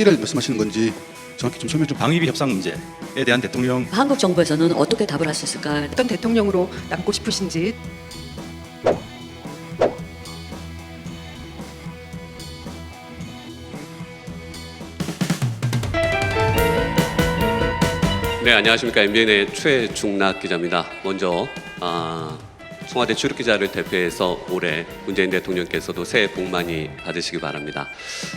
시기를 말씀하시는 건지 정확히 좀 설명 좀. 방위비 협상 문제에 대한 대통령 한국 정부에서는 어떻게 답을 할 수 있을까? 어떤 대통령으로 남고 싶으신지. 네, 안녕하십니까. MBN의 최중락 기자입니다. 먼저 청와대 출입기자를 대표해서 올해 문재인 대통령께서도 새해 복 많이 받으시기 바랍니다.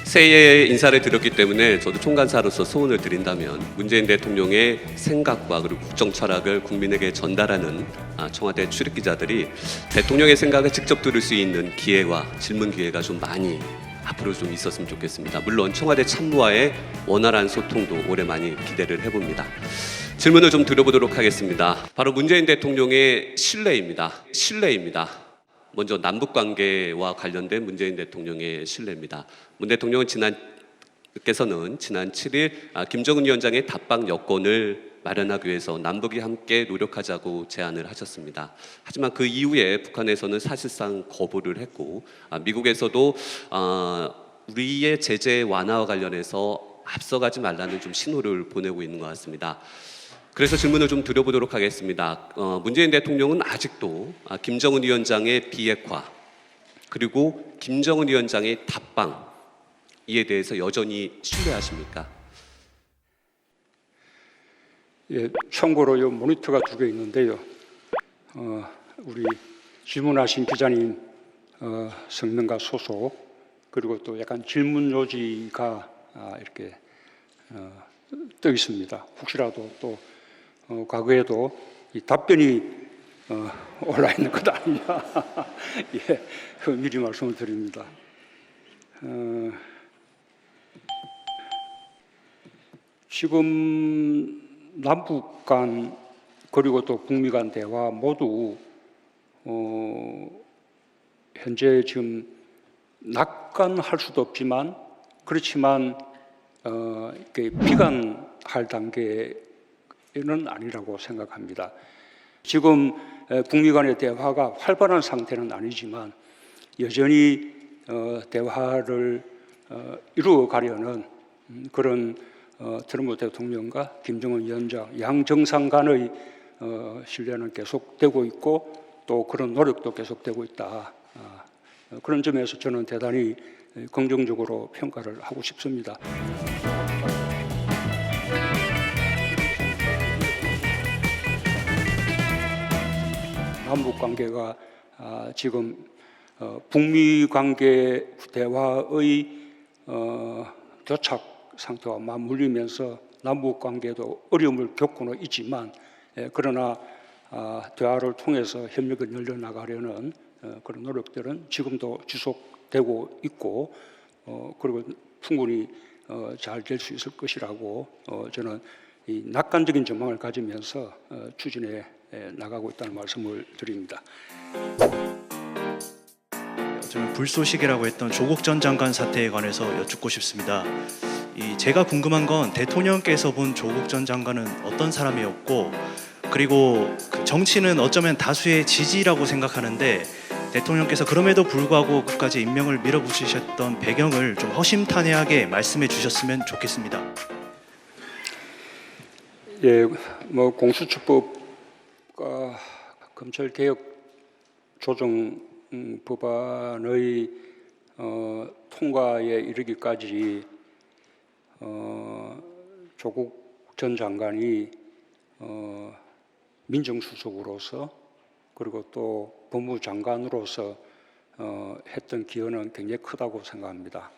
새해에 인사를 드렸기 때문에 저도 총괄사로서 소원을 드린다면 문재인 대통령의 생각과 그리고 국정 철학을 국민에게 전달하는 청와대 출입기자들이 대통령의 생각을 직접 들을 수 있는 기회와 질문 기회가 좀 많이 앞으로 좀 있었으면 좋겠습니다. 물론 청와대 참모와의 원활한 소통도 올해 많이 기대를 해봅니다. 질문을 좀 드려보도록 하겠습니다. 바로 문재인 대통령의 신뢰입니다. 먼저 남북관계와 관련된 문재인 대통령의 신뢰입니다. 문 대통령은 지난 7일 김정은 위원장의 답방 여건을 마련하기 위해서 남북이 함께 노력하자고 제안을 하셨습니다. 하지만 그 이후에 북한에서는 사실상 거부를 했고 미국에서도 우리의 제재 완화와 관련해서 앞서가지 말라는 좀 신호를 보내고 있는 것 같습니다. 그래서 질문을 좀 드려보도록 하겠습니다. 문재인 대통령은 아직도 김정은 위원장의 비핵화 그리고 김정은 위원장의 답방 이에 대해서 여전히 신뢰하십니까? 예, 참고로 요 모니터가 2개 있는데요. 우리 질문하신 기자님 성명과 소속 그리고 또 약간 질문 요지가 이렇게 떠 있습니다. 혹시라도 또 과거에도 이 답변이 올라 있는 것 아니냐. 예, 미리 말씀을 드립니다. 지금 남북 간 그리고 또 북미 간 대화 모두 현재 지금 낙관할 수도 없지만 그렇지만 비관할 단계는 아니라고 생각합니다. 지금 북미 간의 대화가 활발한 상태는 아니지만 여전히 대화를 이루어가려는 그런 트럼프 대통령과 김정은 위원장 양 정상 간의 신뢰는 계속되고 있고 또 그런 노력도 계속되고 있다. 그런 점에서 저는 대단히 긍정적으로 평가를 하고 싶습니다. 남북 관계가 지금 북미 관계 대화의 교착 상태와 맞물리면서 남북 관계도 어려움을 겪고는 있지만 그러나 대화를 통해서 협력을 열려나가려는 그런 노력들은 지금도 지속되고 있고 그리고 충분히 잘 될 수 있을 것이라고 저는 이 낙관적인 전망을 가지면서 추진해 나가고 있다는 말씀을 드립니다. 저는 불쏘시개라고 했던 조국 전 장관 사태에 관해서 여쭙고 싶습니다. 제가 궁금한 건 대통령께서 본 조국 전 장관은 어떤 사람이었고 그리고 그 정치는 어쩌면 다수의 지지라고 생각하는데 대통령께서 그럼에도 불구하고 그까지 임명을 밀어붙이셨던 배경을 좀 허심탄회하게 말씀해 주셨으면 좋겠습니다. 예, 공수처법과 검찰개혁 조정 법안의 통과에 이르기까지 조국 전 장관이 민정수석으로서 그리고 또 법무장관으로서 했던 기여는 굉장히 크다고 생각합니다.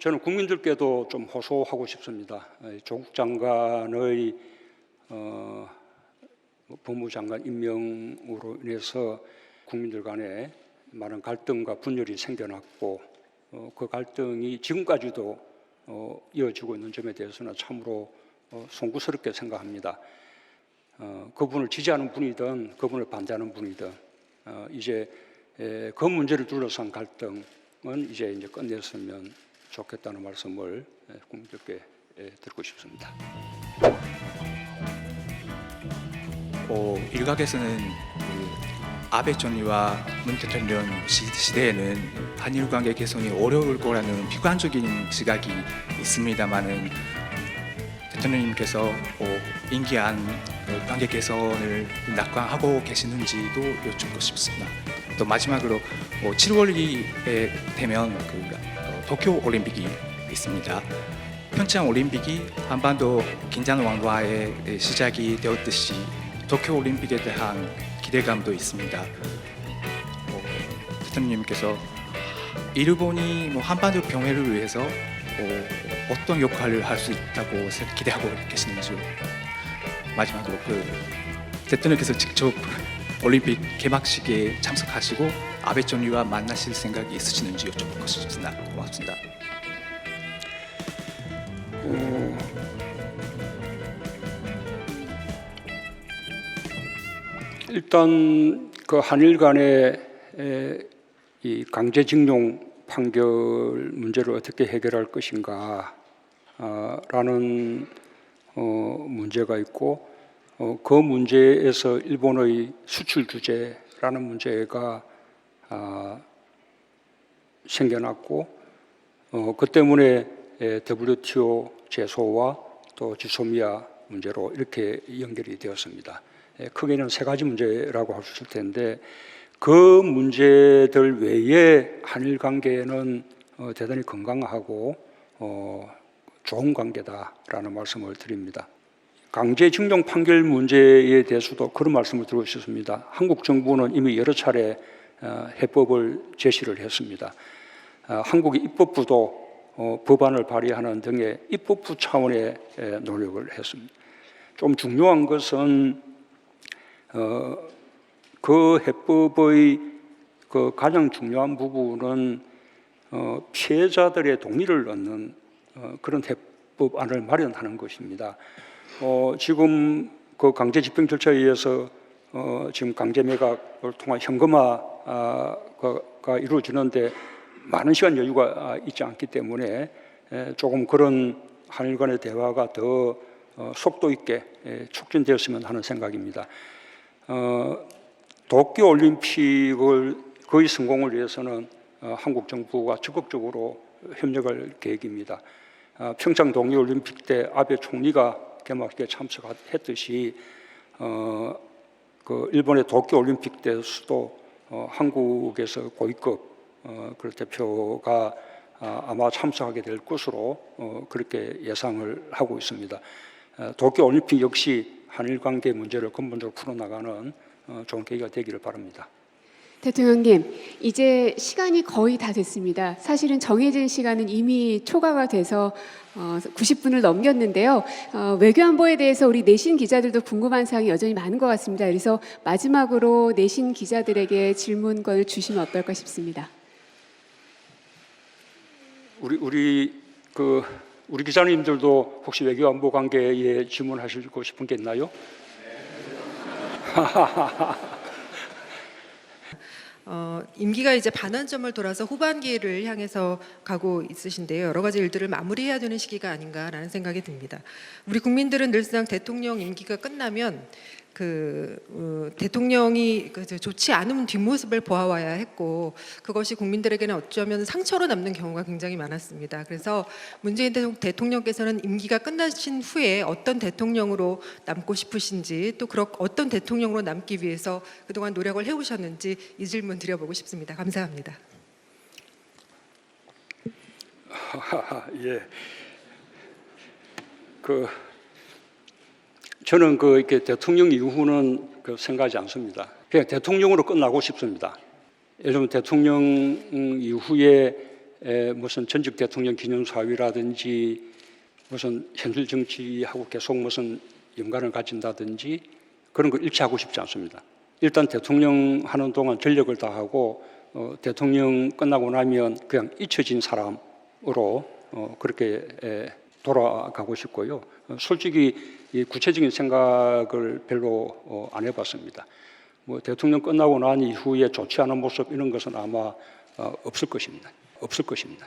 저는 국민들께도 좀 호소하고 싶습니다. 조국 장관의 법무장관 임명으로 인해서 국민들 간에 많은 갈등과 분열이 생겨났고 그 갈등이 지금까지도 이어지고 있는 점에 대해서는 참으로 송구스럽게 생각합니다. 그분을 지지하는 분이든 그분을 반대하는 분이든 이제 그 문제를 둘러싼 갈등은 이제 끝냈으면 좋겠다는 말씀을 국민들께 드리고 싶습니다. 일각에서는 아베 총리와 문 대통령 시대에는 한일 관계 개선이 어려울 거라는 비관적인 시각이 있습니다만은 대통령님께서 임기 안 관계 개선을 낙관하고 계시는지도 여쭙고 싶습니다. 또 마지막으로 7월에 되면 도쿄 올림픽이 있습니다. 평창 올림픽이 한반도 긴장 완화의 시작이 되었듯이 도쿄 올림픽에 대한 기대감도 있습니다. 대통령님께서 일본이 한반도 평화를 위해서 어떤 역할을 할 수 있다고 기대하고 계시는지요. 마지막으로 대통령께서 직접 올림픽 개막식에 참석하시고 아베 총리와 만나실 생각이 있으시는지 여쭤보고 싶습니다. 고맙습니다. 일단 그 한일 간의 이 강제징용 판결 문제를 어떻게 해결할 것인가 라는 문제가 있고 그 문제에서 일본의 수출 규제라는 문제가 생겨났고 그 때문에 WTO 제소와 또 지소미아 문제로 이렇게 연결이 되었습니다. 크게는 세 가지 문제라고 할 수 있을 텐데 그 문제들 외에 한일 관계는 대단히 건강하고 좋은 관계다라는 말씀을 드립니다. 강제징용 판결 문제에 대해서도 그런 말씀을 드리고 싶습니다. 한국 정부는 이미 여러 차례 해법을 제시를 했습니다. 한국의 입법부도 법안을 발의하는 등의 입법부 차원의 노력을 했습니다. 좀 중요한 것은 그 해법의 그 가장 중요한 부분은 피해자들의 동의를 얻는 그런 해법안을 마련하는 것입니다. 지금 그 강제 집행 절차에 의해서 지금 강제 매각을 통한 현금화가 이루어지는데 많은 시간 여유가 있지 않기 때문에 조금 그런 한일 간의 대화가 더 속도 있게 촉진되었으면 하는 생각입니다. 도쿄 올림픽을 거의 성공을 위해서는 한국 정부가 적극적으로 협력할 계획입니다. 평창 동계 올림픽 때 아베 총리가 개막식에 참석했듯이 그 일본의 도쿄 올림픽 때에서도 한국에서 고위급 그 대표가 아마 참석하게 될 것으로 그렇게 예상을 하고 있습니다. 도쿄 올림픽 역시 한일 관계 문제를 근본적으로 풀어나가는 좋은 계기가 되기를 바랍니다. 대통령님, 이제 시간이 거의 다 됐습니다. 사실은 정해진 시간은 이미 초과가 돼서 90분을 넘겼는데요. 외교안보에 대해서 우리 내신 기자들도 궁금한 사항이 여전히 많은 것 같습니다. 그래서 마지막으로 내신 기자들에게 질문권을 주시면 어떨까 싶습니다. 우리 기자님들도 혹시 외교안보 관계에 질문하시고 싶은 게 있나요? 임기가 이제 반환점을 돌아서 후반기를 향해서 가고 있으신데요. 여러 가지 일들을 마무리해야 되는 시기가 아닌가라는 생각이 듭니다. 우리 국민들은 늘상 대통령 임기가 끝나면 대통령이 좋지 않은 뒷모습을 보아와야 했고 그것이 국민들에게는 어쩌면 상처로 남는 경우가 굉장히 많았습니다. 그래서 문재인 대통령께서는 임기가 끝나신 후에 어떤 대통령으로 남고 싶으신지 또 어떤 대통령으로 남기 위해서 그동안 노력을 해오셨는지 이 질문 드려보고 싶습니다. 감사합니다. 예. 저는 이렇게 대통령 이후는 생각하지 않습니다. 그냥 대통령으로 끝나고 싶습니다. 예를 들면 대통령 이후에 무슨 전직 대통령 기념사위라든지 무슨 현실 정치하고 계속 무슨 연관을 가진다든지 그런 걸 일치하고 싶지 않습니다. 일단 대통령 하는 동안 전력을 다하고 대통령 끝나고 나면 그냥 잊혀진 사람으로 그렇게 돌아가고 싶고요. 솔직히 구체적인 생각을 별로 안 해봤습니다. 대통령 끝나고 난 이후에 좋지 않은 모습 이런 것은 아마 없을 것입니다. 없을 것입니다.